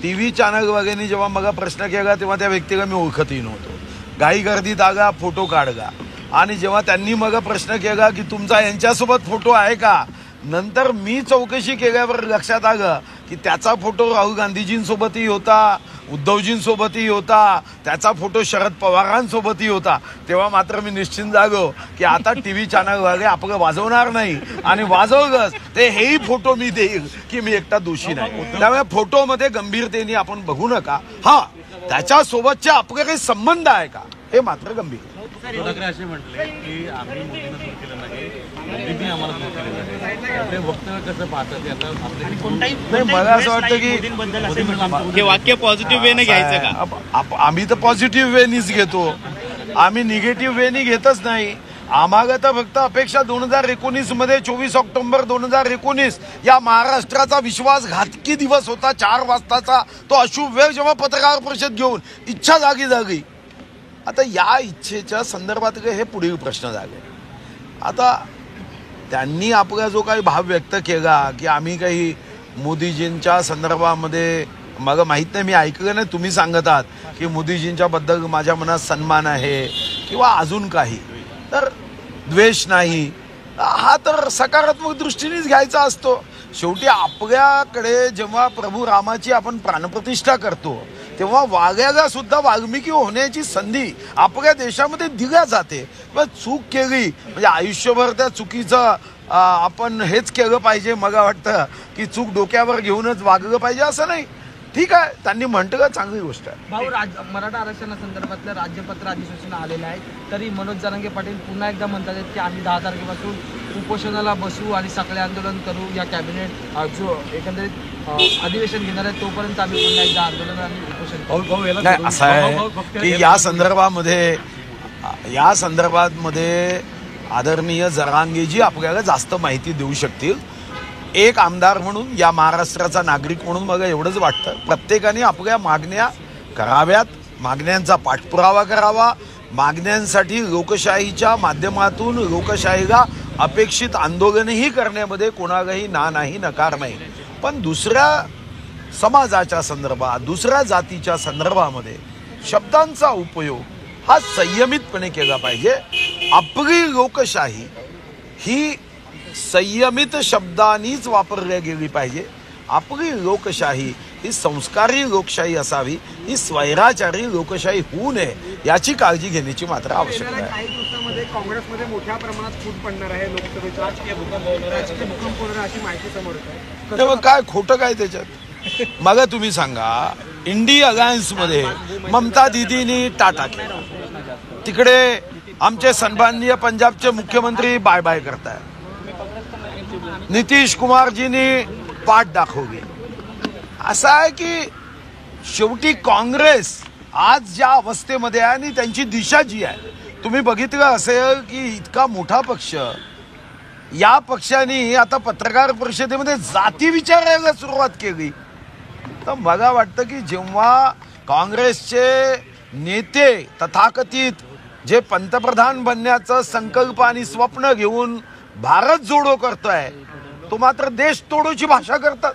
TV channel वगैरे जेव्हा मग प्रश्न केला तेव्हा त्या व्यक्तीला मी ओळखतही नव्हतो. घाई गर्दीत आगा फोटो काढगा आणि जेव्हा त्यांनी मग प्रश्न केला की तुमचा यांच्यासोबत फोटो आहे का, नंतर मी चौकशी केल्यावर लक्षात आलं की त्याचा फोटो राहुल गांधीजींसोबतही होता, उद्धवजींसोबतही होता, त्याचा फोटो शरद पवारांसोबतही होता. तेव्हा मात्र मी निश्चिंत झालो की आता टीव्ही चॅनल वगैरे आपलं वाजवणार नाही आणि वाजवलंच ते हेही फोटो मी देईल की मी एकटा दोषी नाही. त्यामुळे फोटोमध्ये गंभीरतेने आपण बघू नका. हा, त्याच्यासोबतचे आपले काही संबंध आहे का हे मात्र गंभीर. ठाकरे असे म्हटले की आम्ही मोदींना दूर केलं नाही, मोदींनी आम्हाला दूर केलेलं आहे. ते वक्तव्य कसं पाहतात आता आपल्याकडे? मला असं वाटतं की वाक्य पॉझिटिव्ह वेने घ्यायचं का? आम्ही तर पॉझिटिव्ह वेनीच घेतो, आम्ही निगेटिव्ह वेनी घेतच नाही. आम्हाला तर फक्त अपेक्षा 2019 मध्ये 24 ऑक्टोबर 2019 या महाराष्ट्राचा विश्वासघातकी दिवस होता. 4 वाजताचा तो अशुभ वेळ जेव्हा पत्रकार परिषद घेऊन इच्छा जागी. आता या इच्छेच्या संदर्भात हे पुढील प्रश्न झाले. आता त्यांनी आपला जो काही भाव व्यक्त केला की आम्ही काही मोदीजींच्या संदर्भामध्ये, मला माहीत नाही, मी ऐकलं नाही, तुम्ही सांगत आहात की मोदीजींच्या बद्दल माझ्या मनात सन्मान आहे किंवा अजून काही, तर द्वेष नाही, हा तर सकारात्मक दृष्टीनेच घ्यायचा असतो. शेवटी आपल्याकडे जेव्हा प्रभू रामाची आपण प्राणप्रतिष्ठा करतो तेव्हा वाघ्याला सुद्धा वाल्मिकी होण्याची संधी आपल्या देशामध्ये दिल्या जाते. पण चूक केली म्हणजे आयुष्यभर त्या चुकीचं आपण हेच केलं पाहिजे. मला वाटतं की चूक डोक्यावर घेऊनच वागलं पाहिजे असं नाही. ठीक आहे, त्यांनी म्हटलं चांगली गोष्ट आहे. भाऊ, मराठा आरक्षणासंदर्भातलं राज्यपत्र अधिसूचना आलेलं आहे, तरी मनोज जरांगे पाटील पुन्हा एकदा म्हणतात की आम्ही 10 तारखेपासून उपोषणाला बसू आणि साखळी आंदोलन करू. या कॅबिनेट जो एकंदरीत अधिवेशन घेणार आहे तोपर्यंत आम्ही पुन्हा एकदा आंदोलन आणि उपोषण. नाही, असं आहे की या संदर्भामध्ये आदरणीय जरांगेजी आपल्याला जास्त माहिती देऊ शकतील. एक आमदार म्हणून, या महाराष्ट्राचा नागरिक म्हणून मला एवढंच वाटतं, प्रत्येकाने आपल्या मागण्या कराव्यात, मागण्यांचा पाठपुरावा करावा. मागण्यांसाठी लोकशाहीच्या माध्यमातून लोकशाहीला अपेक्षित आंदोलनही करण्यामध्ये कोणालाही नाही, नकार नाही. पण दुसऱ्या समाजाच्या संदर्भात, दुसऱ्या जातीच्या संदर्भामध्ये शब्दांचा उपयोग हा संयमितपणे केला पाहिजे. आपली लोकशाही ही संयमित शब्दांनीच वापरल्या गेली पाहिजे. आपली लोकशाही ही संस्कारी लोकशाही असावी, ही स्वैराचारी लोकशाही होऊ नये याची काळजी घेण्याची मात्र आवश्यकता आहे. काही दिवसामध्ये काँग्रेसमध्ये मोठ्या प्रमाणात फूट पडणार आहे, लोकसभेचा राजकीय भूकंप होणार अशी माहिती समोर येते. तेव्हा काय खोटं काय त्याच्यात? मला तुम्ही सांगा, इंडी अलायन्समध्ये ममता दिदींनी टाटा केला, तिकडे आमचे सन्माननीय पंजाबचे मुख्यमंत्री बाय बाय करताय, नितीश कुमारजींनी पाठ दाखवली. असं आहे की शेवटी काँग्रेस आज ज्या अवस्थेमध्ये आहे आणि त्यांची दिशा जी आहे, तुम्ही बघितलं असेल की इतका मोठा पक्ष, या पक्षाने आता पत्रकार परिषदेमध्ये जाती विचारायला सुरुवात केली. तर मला वाटतं की जेव्हा काँग्रेसचे नेते तथाकथित जे पंतप्रधान बनण्याचं संकल्प आणि स्वप्न घेऊन भारत जोडो करतोय, तो मात्र देश तोडोची भाषा करतात.